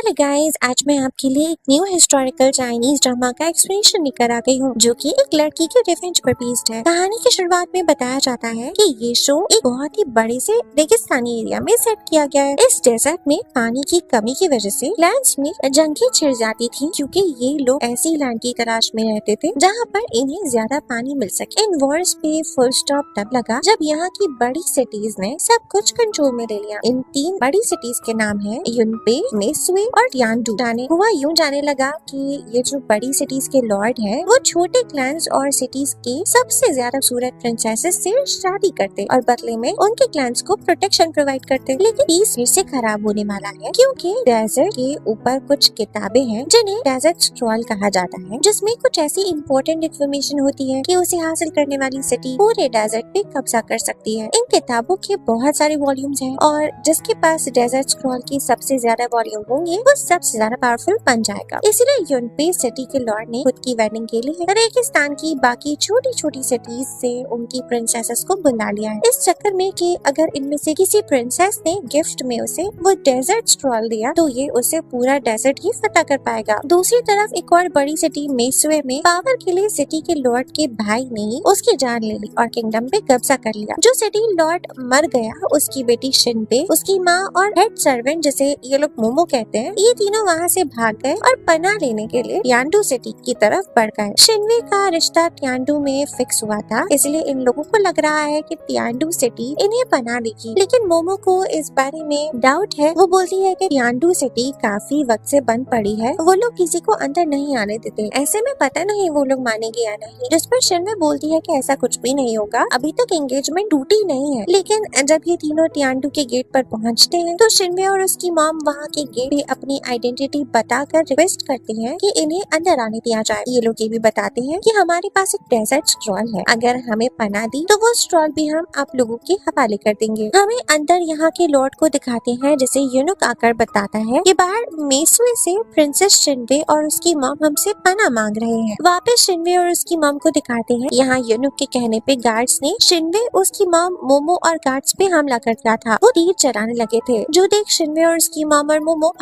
Hello guys, आज मैं आपके लिए एक न्यू हिस्टोरिकल चाइनीज ड्रामा का एक्सप्लेनेशन लेकर आ गई हूँ, जो कि एक लड़की के रिवेंज पर बेस्ड है। कहानी की शुरुआत में बताया जाता है कि ये शो एक बहुत ही बड़े से रेगिस्तानी एरिया में सेट किया गया है। इस डेजर्ट में पानी की कमी की वजह से लैंड्स में जंगें छिड़ जाती थी, क्योंकि ये लोग ऐसी लैंड की तलाश में रहते थे जहाँ पर इन्हें ज्यादा पानी मिल सके। इन वॉर्स पे फुल स्टॉप तब लगा जब यहाँ की बड़ी सिटीज ने सब कुछ कंट्रोल में ले लिया। इन 3 बड़ी सिटीज के नाम है युनपे, मेसुए और टियानडू। हुआ यूं जाने लगा कि ये जो बड़ी सिटीज के लॉर्ड हैं, वो छोटे क्लैंस और सिटीज के सबसे ज्यादा खूबसूरत प्रिंसेसेस से शादी करते और बदले में उनके क्लैंस को प्रोटेक्शन प्रोवाइड करते। लेकिन पीस फिर से खराब होने वाला है, क्योंकि डेजर्ट के ऊपर कुछ किताबें हैं जिन्हें डेजर्ट स्क्रॉल कहा जाता है, जिसमें कुछ ऐसी इम्पोर्टेंट इन्फॉर्मेशन होती है कि उसे हासिल करने वाली सिटी पूरे डेजर्ट पे कब्जा कर सकती है। इन किताबों के बहुत सारे वॉल्यूम्स हैं और जिसके पास डेजर्ट स्क्रॉल की सबसे ज्यादा वॉल्यूम होंगे वो सबसे ज्यादा पावरफुल बन जाएगा। इसीलिए युनपे सिटी के लॉर्ड ने खुद की वेडिंग के लिए रेगिस्तान की बाकी छोटी छोटी सिटीज से उनकी प्रिंसेसेस को बुला लिया है, इस चक्कर में कि अगर इनमें से किसी प्रिंसेस ने गिफ्ट में उसे वो डेजर्ट स्क्रॉल दिया तो ये उसे पूरा डेजर्ट ही फतह कर पाएगा। दूसरी तरफ एक और बड़ी सिटी मेसुए में पावर के लिए सिटी के लॉर्ड के भाई ने उसकी जान ले ली और किंगडम पे कब्जा कर लिया। जो सिटी लॉर्ड मर गया, उसकी बेटी शिनबे, उसकी माँ और हेड सर्वेंट जिसे ये लोग मोमो कहते हैं, ये तीनों वहाँ से भाग गए और पनाह लेने के लिए टियानडू सिटी की तरफ बढ़ गए। शिनवे का रिश्ता टियानडू में फिक्स हुआ था, इसलिए इन लोगों को लग रहा है कि टियानडू सिटी इन्हें पनाह देगी। लेकिन मोमो को इस बारे में डाउट है। वो बोलती है कि टियानडू सिटी काफी वक्त से बंद पड़ी है, वो लोग किसी को अंदर नहीं आने देते, ऐसे में पता नहीं वो लोग मानेंगे या नहीं। जिस पर शिनवे बोलती है कि ऐसा कुछ भी नहीं होगा, अभी तक एंगेजमेंट टूटी नहीं है। लेकिन जब ये तीनों टियानडू के गेट पर पहुँचते हैं तो शिनवे और उसकी मॉम वहाँ के गेट पे अपनी आइडेंटिटी बताकर रिक्वेस्ट करती हैं कि इन्हें अंदर आने दिया जाए। ये लोग ये भी बताते हैं कि हमारे पास एक डेजर्ट स्क्रॉल है, अगर हमें पनाह दी तो वो स्क्रॉल भी हम आप लोगों के हवाले कर देंगे। हमें अंदर यहाँ के लॉर्ड को दिखाते हैं, जिसे यूनुक आकर बताता है कि बाहर मेसुए से प्रिंसेस शिनवे और उसकी मॉम हमसे पनाह मांग रहे हैं। वापस शिनवे और उसकी मॉम को दिखाते हैं, यहाँ यूनुक के कहने पे गार्ड्स ने शिनवे, उसकी मॉम, मोमो और गार्ड्स पे हमला कर दिया था। वो तीर चलाने लगे थे, जो देख शिनवे और उसकी मॉम और मोमो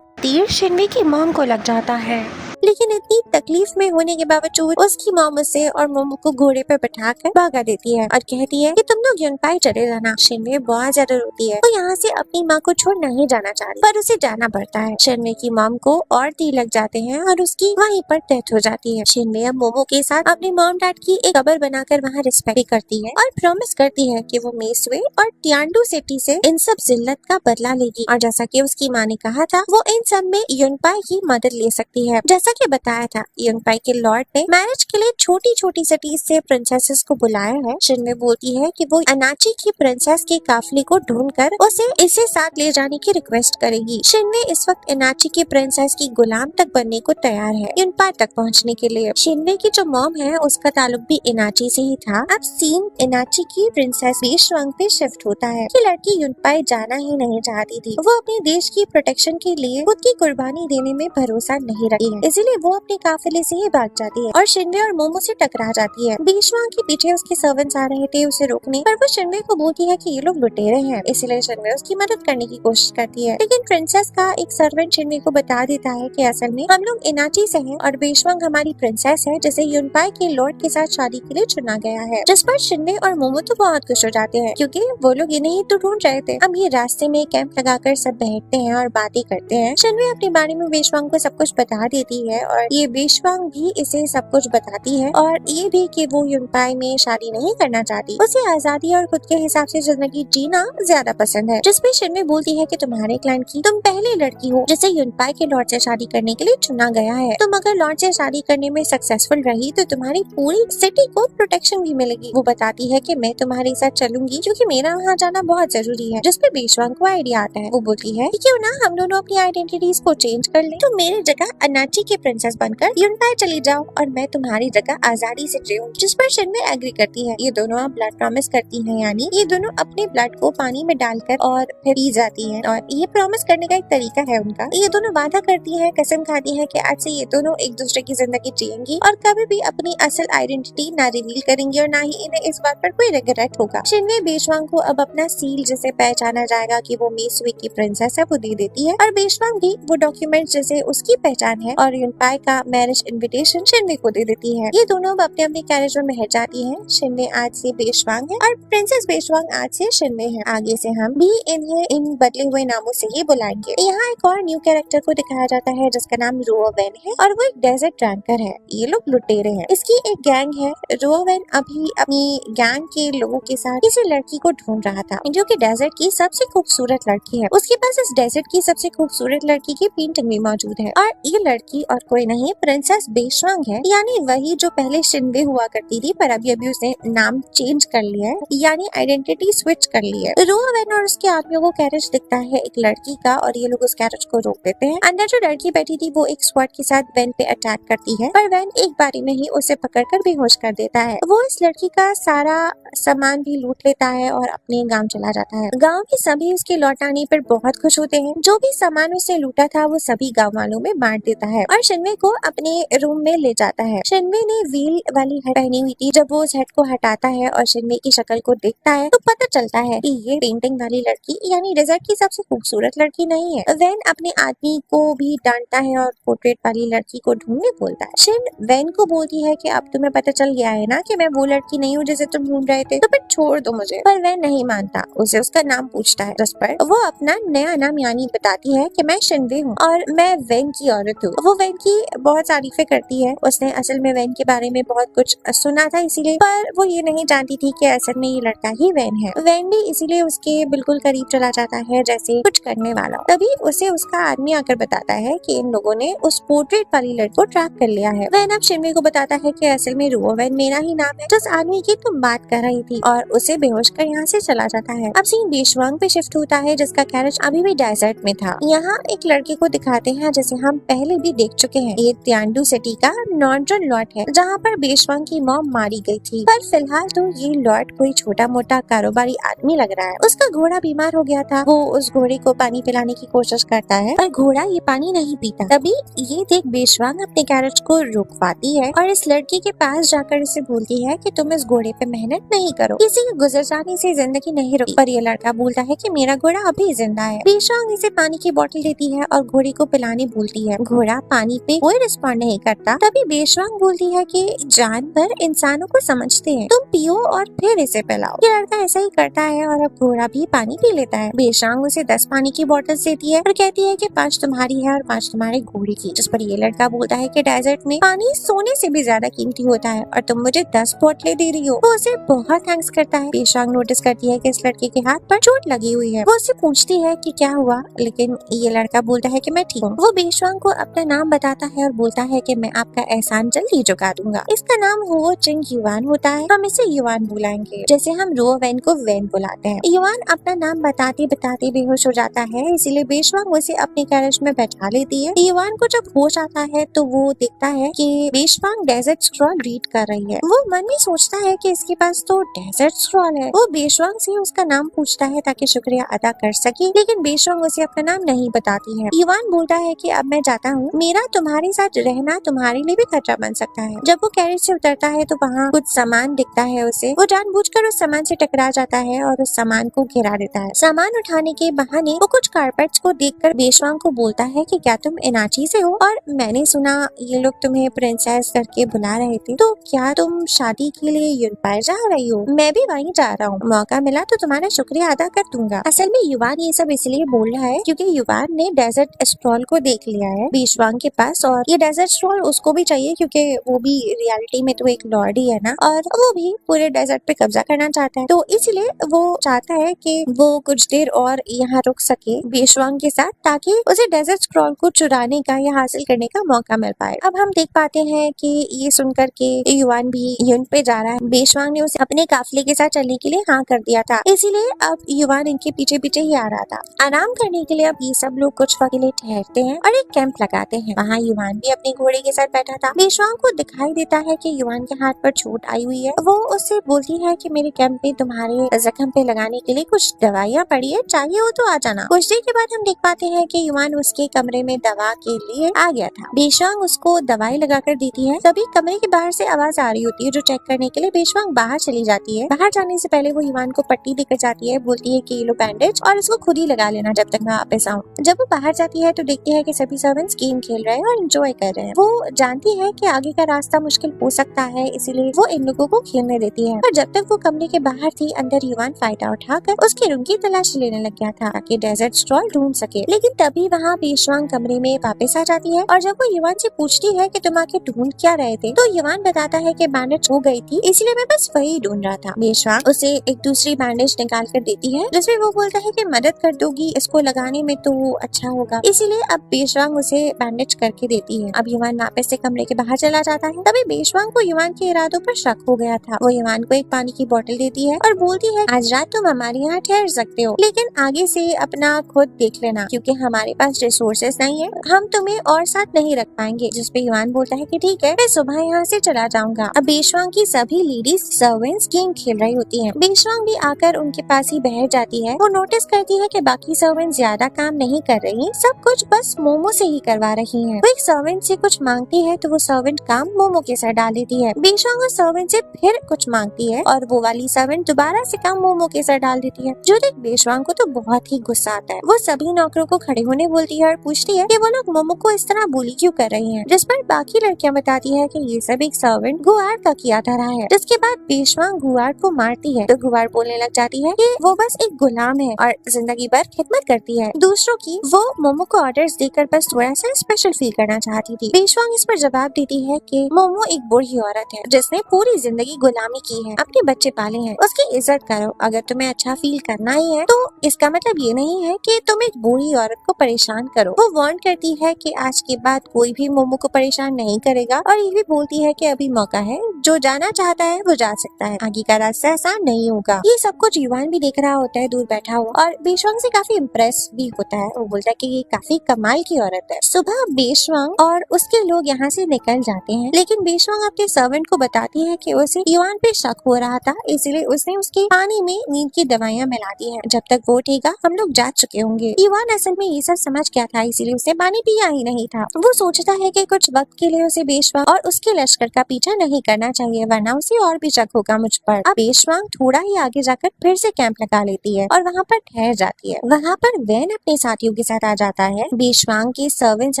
तीर शिनवे की मॉम को लग जाता है। लेकिन इतनी तकलीफ में होने के बावजूद उसकी मॉम उसे और मोमो को घोड़े पर बैठाकर भगा देती है और कहती है कि तुम लोग युनपाई चले जाना। शिनवे बहुत ज्यादा रोती है, वो यहाँ से अपनी माँ को छोड़ नहीं जाना चाहती, पर उसे जाना पड़ता है। शिनवे की मॉम को और तीर लग जाते हैं और उसकी वहीं पर डेथ हो जाती है। शिनवे अब मोमो के साथ अपने मॉम डैड की एक कब्र बनाकर वहाँ रिस्पेक्ट भी करती है और प्रॉमिस करती है कि वो मेसुए और टियानडू सिटी से इन सब जिल्लत का बदला लेगी। और जैसा कि उसकी माँ ने कहा था, वो इन सब में युनपाई की मदद ले सकती है। जैसा कि बताया था, युनपाई के लॉर्ड ने मैरिज के लिए छोटी छोटी सिटीज से प्रिंसेसेस को बुलाया है। शिनवे बोलती है कि वो अनाची की प्रिंसेस के काफिले को ढूंढकर उसे इसे साथ ले जाने की रिक्वेस्ट करेगी। शिनवे इस वक्त अनाची की प्रिंसेस की गुलाम तक बनने को तैयार है युनपाई तक पहुँचने के लिए। शिनवे की जो मॉम है उसका ताल्लुक भी इनाची से ही था। अब सीन इनाची की प्रिंसेस बेशुआंग पे शिफ्ट होता है कि लड़की युनपाई जाना ही नहीं चाहती थी। वो अपने देश की प्रोटेक्शन के लिए खुद की कुर्बानी देने में भरोसा नहीं रखी है, इसीलिए वो अपने काफिले से ही भाग जाती है और शिनवे और मोमो से टकरा जाती है। बेशुआंग के पीछे उसके सर्वेंट्स आ रहे थे उसे रोकने, पर वो शिनवे को बोलती है कि ये लोग लुटेरे हैं, इसलिए शिनवे उसकी मदद करने की कोशिश करती है। लेकिन प्रिंसेस का एक सर्वेंट शिनवे को बता देता है कि असल में हम लोग इनाची से हैं और बेशुआंग हमारी प्रिंसेस है, जिसे युनपाई के लॉर्ड के साथ शादी के लिए चुना गया है। जिस पर शिनवे और मोमो तो बहुत खुश हो जाते हैं, क्योंकि वो लोग इन्हें ही तो ढूंढ रहे थे। अब ये रास्ते में कैंप लगाकर सब बैठते हैं और बातें करते हैं। शिनवे अपने बारे में बेशुआंग को सब कुछ बता देती है और ये बेशुआंग भी इसे सब कुछ बताती है और ये भी कि वो युनपाई में शादी नहीं करना चाहती, उसे आजादी और खुद के हिसाब से जिंदगी जीना ज्यादा पसंद है। जिसपे शिनवे बोलती है कि तुम्हारे क्लैन की तुम पहली लड़की हो जिसे युनपाई के लॉर्ड से शादी करने के लिए चुना गया है। तुम अगर लॉर्ड से शादी करने में सक्सेसफुल रही तो तुम्हारी पूरी सिटी को प्रोटेक्शन भी मिलेगी। वो बताती है कि मैं तुम्हारे साथ चलूंगी, क्योंकि मेरा वहाँ जाना बहुत जरूरी है। जिसपे बेशुआंग को आइडिया आता है। वो बोलती है कि क्यों ना हम दोनों अपनी आइडेंटिटीज को चेंज कर लें, तो मेरी जगह अनाची के प्रिंसेस बनकर यूनपाई चली जाओ और मैं तुम्हारी जगह आजादी से जीऊं। जिस पर शिनवे एग्री करती है। ये दोनों अब ब्लड प्रॉमिस करती हैं, यानी ये दोनों अपने ब्लड को पानी में डालकर और फिर पी जाती हैं और ये प्रॉमिस करने का एक तरीका है उनका। ये दोनों वादा करती हैं, कसम खाती हैं कि आज से ये दोनों एक दूसरे की जिंदगी जिएंगी और कभी भी अपनी असल आइडेंटिटी ना रिवील करेंगी और ना ही इन्हें इस बात पर कोई रिग्रेट होगा। शिनवे बेशवांग को अब अपना सील जिसे पहचाना जाएगा कि वो मेसुए की प्रिंसेस है वो दे देती है और बेशवांग भी वो डॉक्यूमेंट जैसे उसकी पहचान है और यूनपाई का मैरिज इनविटेशन शिनवे को दे देती है। ये दोनों अब अपने अपने कैरेज में महल जाती है। शिनवे आज से बेशवांग है और प्रिंसेस बेशवांग आज से शिनवे है। आगे से हम भी इन्हें इन बदले हुए नामों से ही बुलाएंगे। यहाँ एक और न्यू कैरेक्टर को दिखाया जाता है जिसका नाम रोवेन है और वो एक डेजर्ट ट्रैकर है। ये लोग लुटेरे हैं। इसकी एक गैंग है। रोवेन अभी अपनी गैंग के लोगों के साथ किसी लड़की को ढूंढ रहा था जो कि डेजर्ट की सबसे खूबसूरत लड़की है। उसके पास इस डेजर्ट की सबसे खूबसूरत लड़की की पेंटिंग भी मौजूद है और ये लड़की और कोई नहीं प्रिंसेस बेशवांग है, यानी वही जो पहले शिनवे हुआ करती थी पर अभी उसने नाम चेंज कर लिया है, यानी आइडेंटिटी स्विच कर ली है। रोवेन और उसके आदमियों को कैरेज दिखता है एक लड़की का और ये लोग उस कैरेज को रोक देते हैं। अंदर जो लड़की बैठी थी वो एक स्क्वाड के साथ वैन पे अटैक करती है पर वैन एक बारी में ही उसे पकड़कर बेहोश कर देता है। वो इस लड़की का सारा सामान भी लूट लेता है और अपने गांव चला जाता है। गांव के सभी उसके लौट आने पर बहुत खुश होते हैं। जो भी सामान उसने लूटा था वो सभी गांव वालों में बांट देता है और शिनवे को अपने रूम में ले जाता है। शिनवे ने व्हील वाली हैट पहनी हुई थी। जब वो उस हैट को हटाता है और शिनवे की शक्ल को देखता है तो पता चलता है कि ये पेंटिंग वाली लड़की यानी डेजर्ट की सबसे खूबसूरत लड़की नहीं है। वैन अपने आदमी को भी डांटता है और पोर्ट्रेट वाली लड़की को ढूंढने बोलता है। शिन वैन को बोलती है कि अब तुम्हें पता चल गया है ना कि मैं वो लड़की नहीं हूँ जिसे तुम ढूंढ रहे थे, तो फिर छोड़ दो मुझे। पर वैन नहीं मानता, उसे उसका नाम पूछता है जिस पर वो अपना नया नाम यानी बताती है कि मैं शिनवे हूँ और मैं वैन की औरत हूँ। वो वैन की बहुत तारीफें करती है। उसने असल में वैन के बारे में बहुत कुछ सुना था इसीलिए, पर वो ये नहीं जानती थी कि असल में ये लड़का ही वैन है। वैन भी इसीलिए उसके बिल्कुल करीब चला जाता है जैसे कुछ करने वाला। तभी उसे उसका आदमी आकर बताता है कि इन लोगों ने उस पोर्ट्रेट वाली लड़की को ट्रैक कर लिया है। वैन अब शिनवे को बताता है कि असल में रोवेन मेरा ही नाम है जिस आदमी की तुम बात कर रही थी और उसे बेहोश कर यहाँ से चला जाता है। अब सीन बेशवांग पे शिफ्ट होता है जिसका कैरेज अभी भी डेजर्ट में था। यहाँ एक लड़के को दिखाते हैं जिसे हम पहले भी देख चुके हैं। ये तियांडू सिटी का नॉर्दर्न लॉट है जहाँ पर बेशवांग की मॉम मारी गई थी, पर फिलहाल तो ये लॉट कोई छोटा मोटा कारोबारी आदमी लग रहा है। उसका घोड़ा बीमार हो गया था। वो उस घोड़े को पानी पिलाने की कोशिश करता है पर घोड़ा ये पानी नहीं पीता। तभी ये देख बेशवांग अपने कैरेज को रुकवाती है और इस लड़की के पास जाकर इसे बोलती है कि तुम इस घोड़े पे मेहनत नहीं करो, किसी के गुजर जाने से जिंदगी नहीं रुकती। पर ये लड़का बोलता है कि मेरा घोड़ा अभी जिंदा है। बेशवांग इसे पानी की बोतल देती है और घोड़े को पिलाने बोलती है। घोड़ा पानी पे कोई रिस्पॉन्ड नहीं करता। तभी बेशवांग बोलती है कि जानवर इंसानों को समझते हैं, तुम पियो और फिर इसे पिलाओ। ये लड़का ऐसा ही करता है और अब घोड़ा भी पानी पी लेता है। बेशवांग उसे 10 पानी की बोतल देती है और कहती है कि 5 तुम्हारी है और 5 तुम्हारे घोड़े की। जिस पर ये लड़का बोलता है कि डेजर्ट में पानी सोने से भी ज्यादा कीमती होता है और तुम मुझे 10 बोतलें दे रही हो। वो उसे बहुत थैंक्स करता है। बेशवांग नोटिस करती है कि इस लड़के के हाथ पर चोट लगी हुई है। वो उससे पूछती है कि क्या हुआ, लेकिन ये लड़का बोलता है कि मैं ठीक हूँ। वो बेशवांग को अपना नाम बताता है और बोलता है कि मैं आपका एहसान जल्दी चुका दूंगा। इसका नाम हो चिंग युवान होता है। हम इसे युवान बुलाएंगे जैसे हम रोवेन को वैन बुलाते हैं। युवान अपना नाम बताते बताते बेहोश हो जाता है, इसीलिए बेशवांग उसे अपने कैरेज में बैठा लेती है। युवान को जब होश आता है तो वो देखता है कि बेशवांग डेजर्ट स्क्रॉल रीड कर रही है। वो मन में सोचता है कि इसके पास तो डेजर्ट स्क्रॉल है। वो बेशवांग से उसका नाम पूछता है ताकि शुक्रिया अदा कर सके, लेकिन बेशवांग उसे अपना नाम नहीं बताती है। युवान बोलता है कि अब मैं जाता हूँ, मेरा तुम्हारे साथ रहना तुम्हारे लिए भी खतरा बन सकता है। जब वो कैरेज से उतरता है तो वहाँ कुछ सामान दिखता है उसे। वो जानबूझकर उस सामान से टकरा जाता है और उस सामान को गिरा देता है। सामान उठाने के बहाने वो कुछ कारपेट्स को देखकर बेशवांग को बोलता है कि क्या तुम इनाची से हो और मैंने सुना ये लोग तुम्हें प्रिंसेस करके बुला रहे थे, तो क्या तुम शादी के लिए यूनपाई जा रही हो? मैं भी वहीं जा रहा हूँ, मौका मिला तो तुम्हारा शुक्रिया अदा कर दूंगा। असल में युवान ये सब इसलिए बोल रहा है क्योंकि युवान ने डेजर्ट स्क्रॉल को देख लिया है बेशवांग के पास और ये डेजर्ट स्क्रॉल उसको भी चाहिए क्योंकि वो भी रियलिटी में तो एक लॉर्ड ही है ना, और वो भी पूरे डेजर्ट पे कब्जा करना चाहता है। तो इसलिए वो चाहता है कि वो कुछ देर और यहाँ रुक सके बेशवांग के साथ ताकि उसे डेजर्ट स्क्रॉल को चुराने का या हासिल करने का मौका मिल पाए। अब हम देख पाते हैं कि ये सुनकर के युवान भी यून पे जा रहा है। बेशवांग ने उसे अपने काफिले के साथ चलने के लिए हाँ कर दिया था, इसीलिए अब युवान इनके पीछे पीछे ही आ रहा था। आराम करने के लिए अब ये सब लोग कुछ वक्त के लिए ठहरते हैं और एक कैंप लगाते हैं। वहाँ जहाँ युवान भी अपने घोड़े के साथ बैठा था। बेशुआंग को दिखाई देता है कि युवान के हाथ पर चोट आई हुई है। वो उससे बोलती है कि मेरे कैंप में तुम्हारे जख्म पे लगाने के लिए कुछ दवाइयाँ पड़ी है, चाहिए हो तो आ जाना। कुछ देर के बाद हम देख पाते हैं कि युवान उसके कमरे में दवा के लिए आ गया था। बेशुआंग उसको दवाई लगाकर देती है। तभी कमरे के बाहर से आवाज आ रही होती है जो चेक करने के लिए बेशुआंग बाहर चली जाती है। बाहर जाने से पहले वो युवान को पट्टी देकर जाती है, बोलती है कि ये लो बैंडेज और इसको खुद ही लगा लेना जब तक मैं वापस आऊँ। जब वो बाहर जाती है तो देखती है कि सभी सर्वेंट्स गेम खेल रहे हैं और एंजॉय कर रहे हैं। वो जानती है कि आगे का रास्ता मुश्किल हो सकता है, इसीलिए वो इन लोगों को खेलने देती है। पर जब तक वो कमरे के बाहर थी, अंदर युवान फायदा उठाकर उसके रूम की तलाशी लेने लग गया था ताकि डेजर्ट स्ट्रॉल ढूंढ सके। लेकिन तभी वहाँ बेशुआंग कमरे में वापस आ जाती है और जब वो युवान से पूछती है कि तुम आके ढूंढ क्या रहे थे, तो युवान बताता है कि बैंडेज हो गई थी, इसलिए मैं बस वही ढूंढ रहा था। बेशुआंग उसे एक दूसरी बैंडेज निकाल कर देती है जिसमें वो बोलता है कि मदद कर दोगी इसको लगाने में तो अच्छा होगा, इसीलिए अब बेशुआंग उसे बैंडेज करके देती है। अब युवान वापस से कमरे के बाहर चला जाता है। तभी बेशुआंग को युवान के इरादों पर शक हो गया था। वो युवान को एक पानी की बोतल देती है और बोलती है आज रात तुम हमारे यहाँ ठहर सकते हो, लेकिन आगे से अपना खुद देख लेना क्योंकि हमारे पास रिसोर्सेज नहीं है, हम तुम्हें और साथ नहीं रख पाएंगे। जिसपे युवान बोलता है कि ठीक है, मैं सुबह यहाँ से चला जाऊंगा। अब बेशुआंग की सभी लेडीज सर्वेंट्स गेम खेल रही होती हैं। बेशुआंग भी आकर उनके पास ही बैठ जाती है। वो नोटिस करती है कि बाकी सर्वेंट्स ज्यादा काम नहीं कर रही, सब कुछ बस मोमो से ही करवा रही हैं। वो एक सर्वेंट से कुछ मांगती है तो वो सर्वेंट काम मोमो के साथ डाल देती है। बेशुआंग उस सर्वेंट से फिर कुछ मांगती है और वो वाली सर्वेंट दोबारा से काम मोमो के साथ डाल देती है, जो देख बेशुआंग को तो बहुत ही गुस्सा आता है। वो सभी नौकरों को खड़े होने बोलती है और पूछती है कि वो लोग मोमो को इस तरह bully क्यों कर रही हैं। जिस पर बाकी लड़कियां बताती है कि ये सब एक सर्वेंट गुआर्ड का किया धरा है। जिसके बाद बेशुआंग गुआर्ड को मारती है तो गुआर्ड बोलने लग जाती है कि वो बस एक गुलाम है और जिंदगी भर खिदमत करती है दूसरों की। वो मोमो को ऑर्डर्स देकर बस थोड़ा सा स्पेशल फील करना चाहती थी। बेशुआंग इस पर जवाब देती है कि मोमो एक बूढ़ी औरत है जिसने पूरी जिंदगी गुलामी की है, अपने बच्चे पाले हैं, उसकी इज्जत करो। अगर तुम्हें अच्छा फील करना ही है तो इसका मतलब ये नहीं है कि तुम एक बूढ़ी औरत को परेशान करो। वो वार्न करती है कि आज के बाद कोई भी मोमो को परेशान नहीं करेगा और ये भी बोलती है कि अभी मौका है, जो जाना चाहता है वो जा सकता है, आगे का रास्ता आसान नहीं होगा। ये सब कुछ युवान भी देख रहा होता है दूर बैठा हुआ और बेशुआंग से काफी इम्प्रेस भी होता है। वो बोलता है कि ये काफी कमाल की औरत है। सुबह बेशुआंग और उसके लोग यहाँ से निकल जाते हैं, लेकिन बेशुआंग अपने सर्वेंट को बताती है कि उसे युवान पे शक हो रहा था, इसलिए उसने उसके पानी में नींद की दवाइयाँ मिला दी है। जब तक वो उठेगा हम लोग जा चुके होंगे। युवान असल में ये सब समझ गया था, इसीलिए उसने पानी पिया ही नहीं था। वो सोचता है कि कुछ वक्त के लिए उसे बेशुआंग और उसके लश्कर का पीछा नहीं करना चाहिए, वरना उसे और भी शक होगा मुझ पर। अब बेशुआंग थोड़ा ही आगे जाकर फिर से कैंप लगा लेती है और वहाँ पर ठहर जाती है। वहाँ पर वैन अपने साथियों के साथ आ जाता है। बेशुआंग के सर्वेंट्स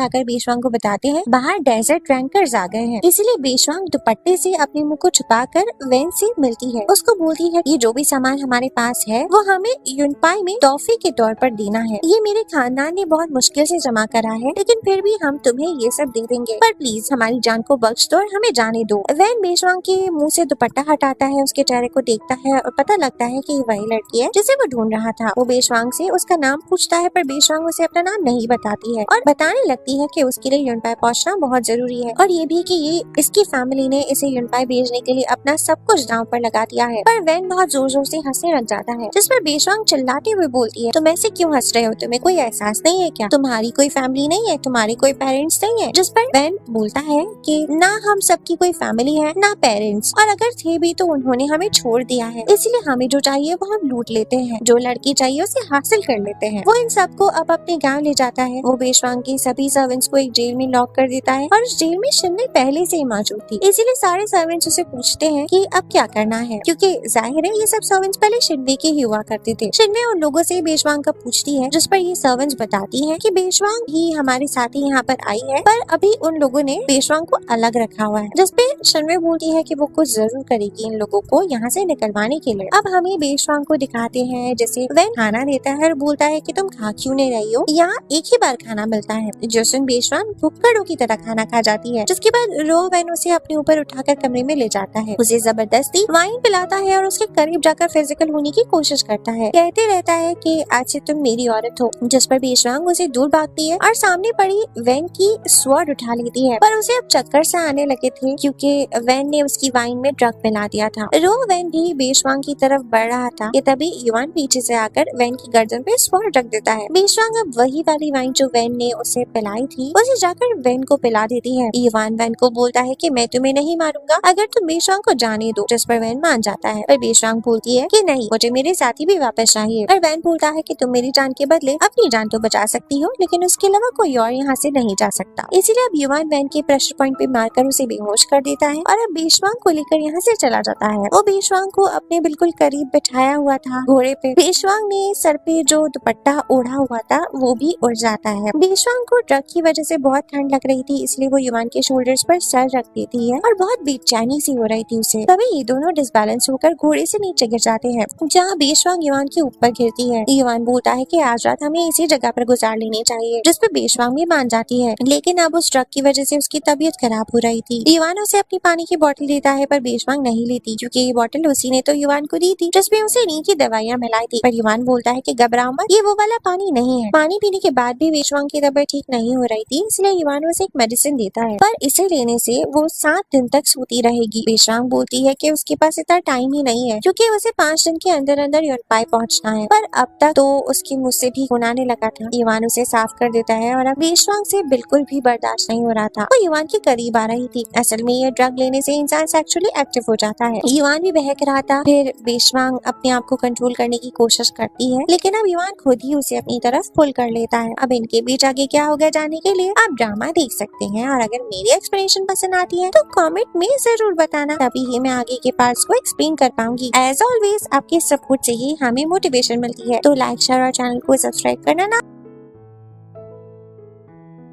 आकर बेशुआंग को बताते हैं बाहर डेजर्ट रैंकर्स आ गए हैं, इसीलिए बेशुआंग दुपट्टे से अपने मुंह को छुपाकर वैन से मिलती है। उसको बोलती है ये जो भी सामान हमारे पास है वो हमें यूनपाई में तोहफे के तौर पर देना है। ये मेरे खानदान ने बहुत मुश्किल से जमा करा है, लेकिन फिर भी हम तुम्हें ये सब दे देंगे, पर प्लीज हमारी जान को बख्श दो और हमें जाने दो। वैन बेशुआंग के मुंह से दुपट्टा हटाता है, उसके चेहरे को देखता है और पता लगता है कि वही लड़की है जिसे वो ढूंढ रहा था। वो बेशुआंग से उसका नाम पूछता है, पर बेशुआंग उसे अपना नाम नहीं बताती है और बताने लगती है कि उसके लिए यूनपाई पहुंचना बहुत जरूरी है और ये भी कि ये इसकी फैमिली ने इसे यूनपाई भेजने के लिए अपना सब कुछ दांव पर लगा दिया है। पर वैन बहुत जोर जोर से हंसने लग जाता है, जिस पर बेशुआंग चिल्लाते हुए बोलती है तुम ऐसे क्यों हंस रहे हो, तुम्हें कोई एहसास नहीं है क्या, तुम्हारी कोई फैमिली नहीं है, तुम्हारे कोई पेरेंट्स नहीं है। जिस पर वैन बोलता है कि ना हम सबकी कोई फैमिली है ना पेरेंट्स, और अगर थे भी तो उन्होंने हमें छोड़ दिया है, इसलिए हमें जो चाहिए वो हम लूट लेते हैं, जो लड़की चाहिए उसे हासिल कर लेते हैं। वो इन सबको अब अपने गाँव ले जाता है। वो बेशुआंग की सभी सर्वेंट्स को एक जेल में लॉक कर देता है और उस जेल में शिन्ने पहले से ही मौजूद थी, इसीलिए सारे सर्वेंट्स उसे पूछते हैं कि अब क्या करना है, क्योंकि जाहिर है ये सब सर्वेंट्स पहले शिन्ने के ही हुआ करते थे। शिन्ने उन लोगों से बेशुआंग का पूछती है, जिस पर ये सर्वेंट्स बताती है कि बेशुआंग ही हमारे साथ ही यहाँ पर आई है, पर अभी उन लोगों ने बेशुआंग को अलग रखा हुआ है। जिस पे शिन्ने बोलती है कि वो कुछ जरूर करेगी इन लोगों को यहाँ से निकलवाने के लिए। अब हमें बेशुआंग को दिखाते हैं जैसे वैन खाना देता है और बोलता है कि तुम खा क्यों नहीं रही हो, यहाँ एक ही बार खाना मिलता है। जो सुन बेशुआंग भुक्कड़ों की तरह खाना खा जाती है, जिसके बाद रो वैन उसे अपने ऊपर उठाकर कमरे में ले जाता है, उसे जबरदस्ती वाइन पिलाता है और उसके करीब जाकर फिजिकल होने की कोशिश करता है, कहते रहता है कि आज से तुम मेरी औरत हो। जिस पर बेशुआंग उसे दूर भागती है और सामने पड़ी वैन की स्वॉर्ड उठा लेती है, पर उसे अब चक्कर से आने लगे थे क्योंकि वैन ने उसकी वाइन में ड्रग मिला दिया था। रो वैन भी बेशुआंग की तरफ बढ़ रहा था कि तभी युवान पीछे से आकर वैन की गर्दन पे स्वॉर्ड रख देता है। बेशुआंग अब वही वाली वाइन जो वैन ने उसे पिलाई थी उसे जाकर वैन को पिला देती है। युवान वैन को बोलता है कि मैं तुम्हें नहीं मारूंगा अगर तुम बेशवांग को जाने दो, जिस पर वैन मान जाता है। पर बेशवांग बोलती है कि नहीं, मुझे मेरे साथी भी वापस चाहिए। और वैन बोलता है कि तुम मेरी जान के बदले अपनी जान तो बचा सकती हो, लेकिन उसके अलावा कोई और यहाँ से नहीं जा सकता। इसीलिए अब युवान वैन के प्रेशर पॉइंट पे मारकर उसे बेहोश कर देता है और अब बेशवांग को लेकर यहाँ से चला जाता है। वो बेशवांग को अपने बिल्कुल करीब बिठाया हुआ था घोड़े पे। बेशवांग ने सर पे जो दुपट्टा ओढ़ा हुआ था वो भी उड़ जाता है। बेशवांग को ड्रग की वजह से बहुत ठंड लग रही थी, इसलिए वो युवान के शोल्डर्स पर सर रख देती है और बहुत बेचैनी सी हो रही थी उसे। तभी ये दोनों डिसबैलेंस होकर घोड़े से नीचे गिर जाते हैं, जहाँ बेशवांग युवान के ऊपर गिरती है। युवान बोलता है कि आज रात हमें इसी जगह पर गुजार लेनी चाहिए, जिस पे बेशवांग भी मान जाती है। लेकिन अब उस ड्रग की वजह से उसकी तबीयत खराब हो रही थी। युवान उसे अपनी पानी की बोतल देता है, पर बेशवांग नहीं लेती, क्योंकि ये बोतल उसी ने तो युवान को दी थी, जिसमें उसे नींद की दवाइयाँ मिलाई थी। पर युवान बोलता है कि घबराओ मत, ये वो वाला पानी नहीं है। पानी पीने के बाद भी बेशवांग की तबीयत ठीक नहीं हो रही थी, इसलिए युवान उसे एक मेडिसिन देता है, पर इसे लेने से वो 7 दिन तक सोती रहेगी। बेशवांग बोलती है कि उसके पास इतना टाइम ही नहीं है, क्योंकि उसे 5 दिन के अंदर अंदर योनपाई पहुंचना है। पर अब तक तो उसके मुंह से भी खून आने लगा था। युवान उसे साफ कर देता है और अब बेशवांग से बिल्कुल भी बर्दाश्त नहीं हो रहा था। वो युवान के करीब आ रही थी। असल में ये ड्रग लेने से इंसान सेक्सुअली एक्टिव हो जाता है। युवान भी बहक रहा था। फिर बेशवांग अपने आप को कंट्रोल करने की कोशिश करती है, लेकिन अब युवान खुद ही उसे अपनी तरफ पुल कर लेता है। अब इनके बीच आगे क्या होगा जानने के लिए आप ड्रामा देख सकते हैं, और अगर मेरी एक्सप्लेनेशन पसंद आती है तो कमेंट में जरूर बताना, तभी ही मैं आगे के पार्ट्स को एक्सप्लेन कर पाऊंगी। एज ऑलवेज आपके सपोर्ट से ही हमें मोटिवेशन मिलती है, तो लाइक शेयर और चैनल को सब्सक्राइब करना ना